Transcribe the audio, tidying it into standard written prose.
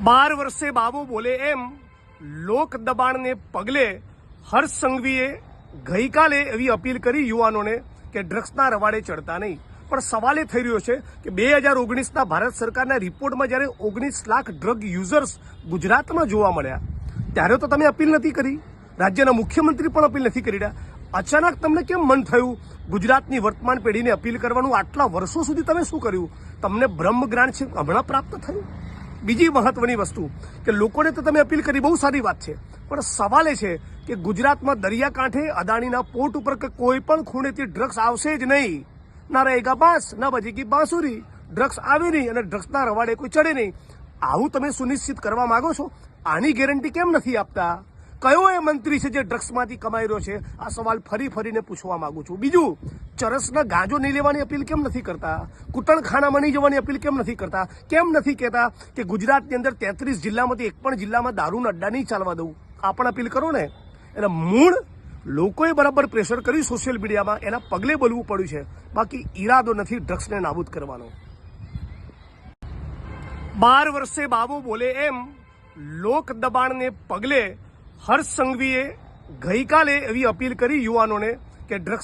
12 વર્ષે બાબો બોલે એમ લોક દબાણને પગલે હર્ષ સંઘવીએ ગઈકાલે એવી અપીલ કરી યુવાનોને કે ડ્રગ્સના રવાડે ચડતા નહીં। પણ સવાલ એ થઈ રહ્યો છે કે 2019ના ભારત સરકારના રિપોર્ટમાં જ્યારે 19 લાખ ડ્રગ યુઝર્સ ગુજરાતમાં જોવા મળ્યા ત્યારે તો તમે અપીલ નથી કરી, રાજ્યના મુખ્યમંત્રી પણ અપીલ નથી કરી રહ્યા। અચાનક તમને કેમ મન થયું ગુજરાતની વર્તમાન પેઢીને અપીલ કરવાનું? આટલા વર્ષો સુધી તમે શું કર્યું? તમને બ્રહ્મ જ્ઞાન છે હમણાં પ્રાપ્ત થયું? બીજી મહત્વની વસ્તુ કે લોકોને તો તમે અપીલ કરી, બહુ સારી વાત છે, પણ સવાલ એ છે કે ગુજરાતમાં દરિયાકાંઠે અદાણીના પોર્ટ ઉપર કે કોઈ પણ ખૂણેથી ડ્રગ્સ આવશે જ નહીં। ના રહેગા બાંસ, ના બજેગી બાંસુરી, ડ્રગ્સ આવે નહીં અને ડ્રગ્સના રવાડે કોઈ ચડે નહીં। આવું તમે સુનિશ્ચિત કરવા માંગો છો? આની ગેરંટી કેમ નથી આપતા? કયો એ મંત્રી છે જે ડ્રગ્સમાંથી કમાઈ રહ્યો છે? આ સવાલ ફરી ફરીને પૂછવા માંગુ છું। બીજું, ચરસના ગાંજો નહીં લેવાની અપીલ કેમ નથી કરતા? કૂટણખાનામાં નહીં જવાની અપીલ કેમ નથી કરતા? કેમ નથી કહેતા કે ગુજરાતની અંદર 33 જિલ્લામાંથી એક પણ જિલ્લામાં દારૂના અડ્ડા નહીં ચાલવા દઉં? આ પણ અપીલ કરો ને। એટલે મૂળ લોકોએ બરાબર પ્રેશર કર્યું સોશિયલ મીડિયામાં, એના પગલે બોલવું પડ્યું છે, બાકી ઈરાદો નથી ડ્રગ્સને નાબૂદ કરવાનો। 12 વર્ષે બાબો બોલે એમ લોક દબાણને પગલે હર્ષ સંઘવીએ ગઈકાલે એવી અપીલ કરી યુવાનોને કે ડ્રગ્સ